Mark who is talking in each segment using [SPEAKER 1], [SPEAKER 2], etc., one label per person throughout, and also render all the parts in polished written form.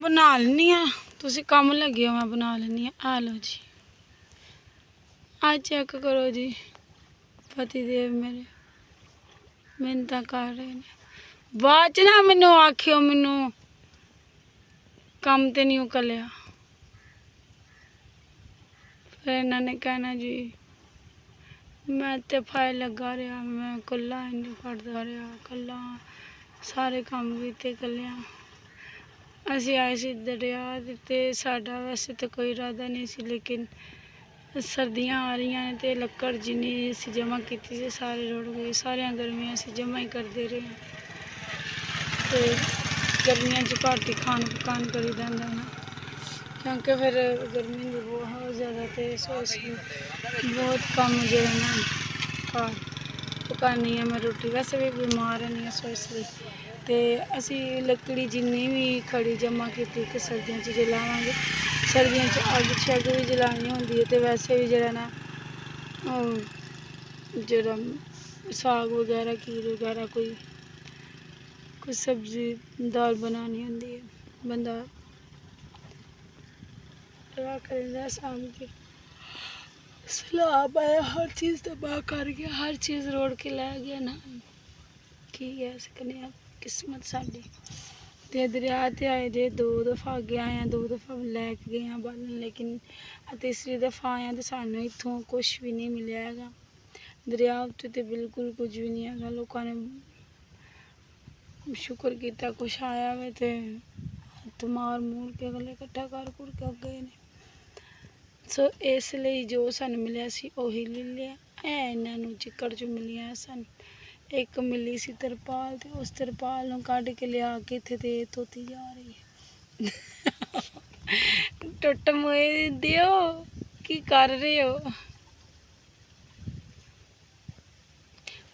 [SPEAKER 1] बना लेनी है तुसी काम लगे हो मैं बना लेनी है। आ लो जी आ चेक करो जी पतिदेव मेरे मिन्नत कर रहे हैं। बाद च ना मैनू आखियो मैनू काम ते नहीं कलिया फिर इन्होंने कहना जी मैं ते फाइल लगा रहा मैं कला इंज करता रहा कला सारे काम कीते कलिया। असी आए सी दरिया ते साडा वैसे तो कोई इरादा नहीं सी लेकिन सर्दियाँ आ रही हैं तो लक्कड़ जिन्नी असी जमा की सी सारे रुड़ गई सारिया गर्मियाँ असी जमा ही करते रहे तो गर्मियाँ च घट ही खान पकान करी देंदा ना क्योंकि फिर गर्मी भी बहुत ज़्यादा तो बहुत कम जो है ना घर पकानी है मैं रोटी वैसे भी बीमार है सो इसलिए तो असी लकड़ी जिन्नी भी खड़ी जमा की सर्दियों च जलावांगे सर्दियों च अग शग भी जलानी होंदी है तो वैसे भी जरा ना जरा साग वगैरह खीर वगैरह कोई सब्जी दाल बनानी होंदी है बंदा रख लेंदा शाम की सलाह पाया हर चीज़ तबाह कर गया हर चीज़ रोड़ के लै गया ना की कह सकने किस्मत साडी ते दरिया ते आए जे 2 दफ़ा अगे आए हैं 2 दफ़ा लैके गए हैं बालन लेकिन तीसरी दफ़ा आए हैं तो सानू इत्थों कुछ भी नहीं मिले है दरिया उत्ते तो बिल्कुल कुछ भी नहीं है लोगों ने शुक्र किया कुछ आया वे तो हथ मार मूर के अगले कट्ठा कर के गए ने सो इसलिए जो सानू मिले सी उही ले लिया है इन्हों चिक्कड़ चो मिलिया सन एक मिली सी तरपाल तो उस तरपाल नूं कढ़ के लिया के इत्थे ते धोती जा रही है टुट मोए दियो की कर रहे हो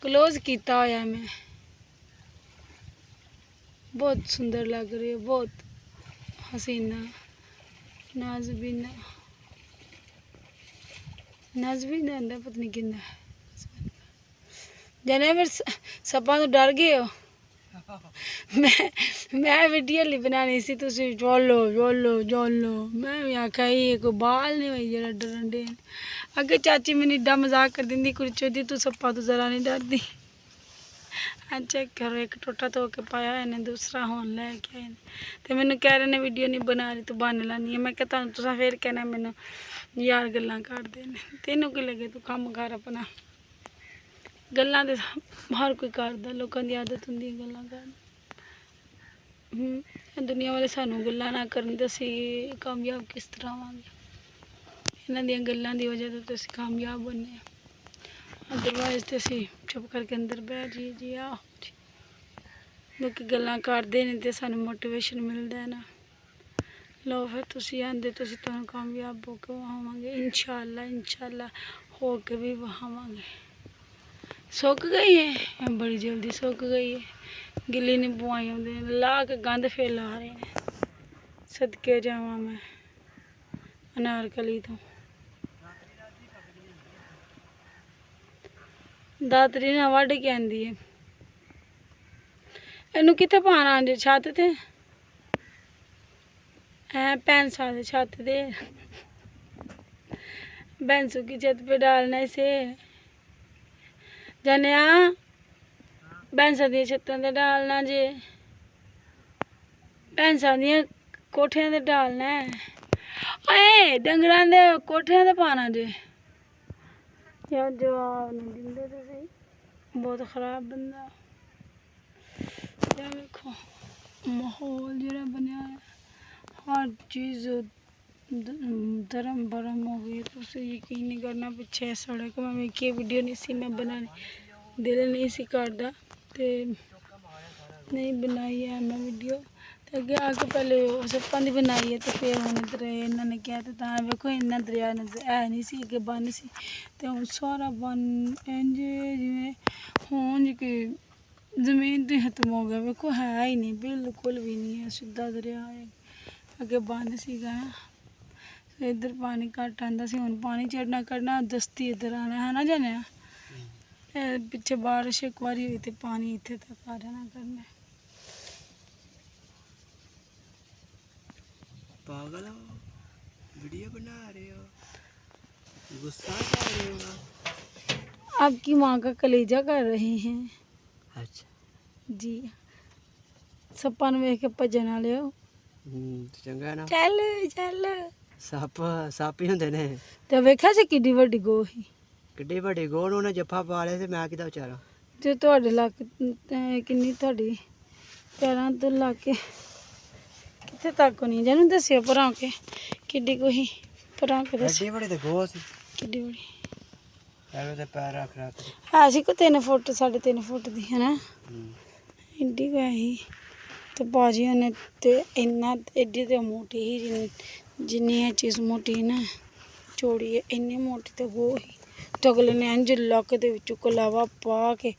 [SPEAKER 1] क्लोज किया होया मैं बहुत सुंदर लग रही है बहुत हसीना नाजबीना नाजबीना आंदा पता नहीं किंदा जाने फिर सप्पा तो डर गए हो मैं वीडियो नहीं बनानी सी तुसी चलो मैं भी आख्या ये कोई बाल नहीं होई जरा डरन दे अगे चाची मैंने एडा मजाक कर दी कुड़ी चोदी तू सप्पा तो जरा नहीं डरदी चेक करो एक टोटा धो के पाया इन्हें दूसरा होन लैके आए तो मैंने कह रहे ने वीडियो नहीं बना रही तू बन लानी है मैं क्या तुसा फिर कहना मैनू यार गल्लां करदे ने तेनों की लगे तू कम कर अपना गल्लां तो हर कोई करदा लोगों की आदत होंदी गल्लां करन दुनिया वाले सानू गल्लां ना करन तो असी कामयाब किस तरह होवांगे इन्हां दियां गल्लां दी वजह तो असी कामयाब बनने अदरवाइज तो असी चुप करके अंदर बह जाइए जी आहो जी लोग गल्लां करदे ने ते सानू मोटिवेशन मिलदा है ना लो फिर तुसी आंदे तुसी तुहानू कामयाब हो के वहावांगे इंशाअल्लाह हो के भी वहावांगे सुक गई है बड़ी जल्दी सुक गई है गिली नींबू आई होंगे ला के गंद फिर ला रहे हैं सदके जावा मैं अनारकली तो दातरी ना वढ़ के आंदी है इनू कित्थे पाना जे छत ते है भैंसा दे छत ते भैंसों की छत पे डालना इसे जनिया भैंसा दी छत्तां ते डालना जे भैंसा दियां कोठियां ते डालना है ओए डंगरां दे कोठियां ते पाना जे यार जवाब नहीं दिंदे तुसी बहुत खराब बंदा यार देखो माहौल जरा बनया है हर चीज़ धर्म भरम हो गई तुसी यकीन नहीं करना पिछे सड़क में वेखी वीडियो नहीं सी मैं बनानी दिल नहीं सी करदा ते नहीं बनाई है मैं वीडियो तो अगे आके पहले सप्पां दी बनाई है तो फिर हुण इधर इन्होंने क्या तो वेखो इन्ना दरिया है नहीं सी अगे बन सी ते हुण सारा बन इंज जिवें होंज के जमीन तो खत्म हो गया वेखो है ही नहीं बिल्कुल भी नहीं है सीधा दरिया है अगे बन सीगा इधर पानी घट आंदा सी हुण पानी चढ़ना करना दस्ती इधर आना है ना जाने पिछे बारिश एक बारी हुई तो पानी इत्थे तक आ जाना करना
[SPEAKER 2] पागल हो, वीडियो बना रहे हो, गुस्सा कर रहे हो।
[SPEAKER 1] आपकी माँ का कलेजा कर रहे हैं
[SPEAKER 2] अच्छा
[SPEAKER 1] जी। सप्पा ਨੂੰ ਵੇਖ ਕੇ ਭੱਜਣ ਵਾਲਿਓ
[SPEAKER 2] ਚੰਗਾ ਨਾ
[SPEAKER 1] ਚੱਲ ਚੱਲ।
[SPEAKER 2] ਸੱਪ ਹੀ ਹੁੰਦੇ ਨੇ।
[SPEAKER 1] ਤੇ ਵੇਖਿਆ ਸੀ ਕਿੱਡੀ ਵੱਡੀ ਗੋਹ ਸੀ।
[SPEAKER 2] ਕਿੱਡੀ ਵੱਡੀ ਗੋਹ ਨੂੰ ਉਹਨੇ ਜੱਫਾ ਪਾ ਲਿਆ ਤੇ ਮੈਂ ਕਿਹਦਾ ਵਿਚਾਰਾ।
[SPEAKER 1] ਤੇ ਤੁਹਾਡੇ ਲੱਕ ਕਿੰਨੀ ਤੁਹਾਡੀ ਪੈਰਾਂ ਤੋਂ ਲਾ ਕੇ ਕਿੱਥੇ ਤੱਕ ਨਹੀਂ ਜਿਹਨੂੰ ਦੱਸਿਓ ਭਰਾ ਕੇ ਕਿੱਡੀ ਕੋਈ ਭਰਾ ਕੇ ਦੱਸਿਓ
[SPEAKER 2] ਐਡੀ ਵੱਡੀ ਤੇ ਗੋਹ ਸੀ।
[SPEAKER 1] ਕਿੱਡੀ ਵੱਡੀ
[SPEAKER 2] ਐਵੇਂ ਤੇ ਪੈਰ ਰੱਖ
[SPEAKER 1] ਹੈ ਸੀ ਕੋਈ 3 ਫੁੱਟ 3.5 ਫੁੱਟ ਦੀ ਹੈ ਨਾ ਐਡੀ ਕੁ ਸੀ। ਤੇ ਬਾਜੀ ਉਹਨੇ ਤੇ ਇੰਨਾ ਐਡੀ ਤੇ ਮੋਟੀ ਸੀ ਜਿੰਨੀ ਇਹ ਚੀਜ਼ ਮੋਟੀ ਸੀ ਨਾ ਚੌੜੀ ਹੈ ਇੰਨੀ ਮੋਟੀ ਤੇ ਉਹ ਸੀ। ਤੇ ਅਗਲੇ ਨੇ ਇੰਝ ਲੱਕ ਦੇ ਵਿੱਚੋਂ ਕਲਾਵਾ ਪਾ ਕੇ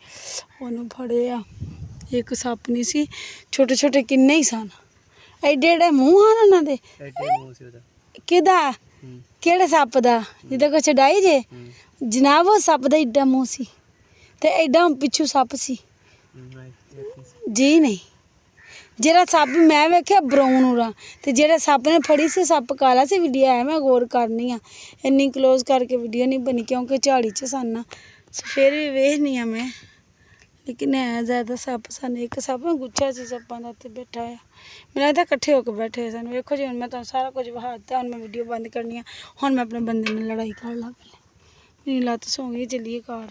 [SPEAKER 1] ਉਹਨੂੰ ਫੜਿਆ। ਇੱਕ ਸੱਪ ਨਹੀਂ ਸੀ ਛੋਟੇ ਛੋਟੇ ਕਿੰਨੇ ਹੀ ਸਨ ਐਡੇ ਐਡੇ ਮੂੰਹ ਹਨ ਉਹਨਾਂ ਦੇ।
[SPEAKER 2] ਐਡੇ ਮੂੰਹ ਸੀ ਉਹਦਾ।
[SPEAKER 1] ਕਿਹਦਾ ਕਿਹੜੇ ਸੱਪ ਦਾ ਜਿਹਦਾ ਕੁਛ ਡਾਈ ਜੇ ਜਨਾਬ ਉਹ ਸੱਪ ਦਾ ਏਡਾ ਮੂੰਹ ਸੀ ਤੇ ਐਡਾ ਪਿੱਛੂ ਸੱਪ ਸੀ ਜੀ। ਨਹੀਂ ਜਿਹੜਾ ਸੱਪ ਮੈਂ ਵੇਖਿਆ ਬਰਾਊਨ ਉਰਾ ਤੇ ਜਿਹੜੇ ਸੱਪ ਨੇ ਫੜੀ ਸੀ ਸੱਪ ਕਾਲਾ ਸੀ। ਵੀਡੀਓ ਹੈ ਮੈਂ ਗੌਰ ਕਰਨੀ ਆ ਇੰਨੀ ਕਲੋਜ਼ ਕਰਕੇ ਵੀਡੀਓ ਨਹੀਂ ਬਣੀ ਕਿਉਂਕਿ ਝਾੜੀ 'ਚ ਸਨ ਫਿਰ ਵੀ ਵੇਖਨੀ ਆ ਮੈਂ ਲੇਕਿਨ ਹੈ ਜ਼ਿਆਦਾ ਸੱਪ ਸਨ। ਇੱਕ ਸੱਪ ਗੁੱਛਾ ਸੀ ਸੱਪਾਂ ਦਾ ਉੱਤੇ ਬੈਠਾ ਹੋਇਆ ਮੈਨੂੰ ਲੱਗਦਾ ਇਕੱਠੇ ਹੋ ਕੇ ਬੈਠੇ ਸਨ। ਵੇਖੋ ਜੀ ਹੁਣ ਮੈਂ ਤੁਹਾਨੂੰ ਸਾਰਾ ਕੁਝ ਵਿਖਾ ਦਿੱਤਾ। ਹੁਣ ਮੈਂ ਵੀਡੀਓ ਬੰਦ ਕਰਨੀ ਆ। ਹੁਣ ਮੈਂ ਆਪਣੇ ਬੰਦੇ ਨਾਲ ਲੜਾਈ ਕਰ ਲਾ। ਮੇਰੀ ਲੱਤ ਸੌਂ ਗਈ ਚੱਲੀਏ ਘਰ।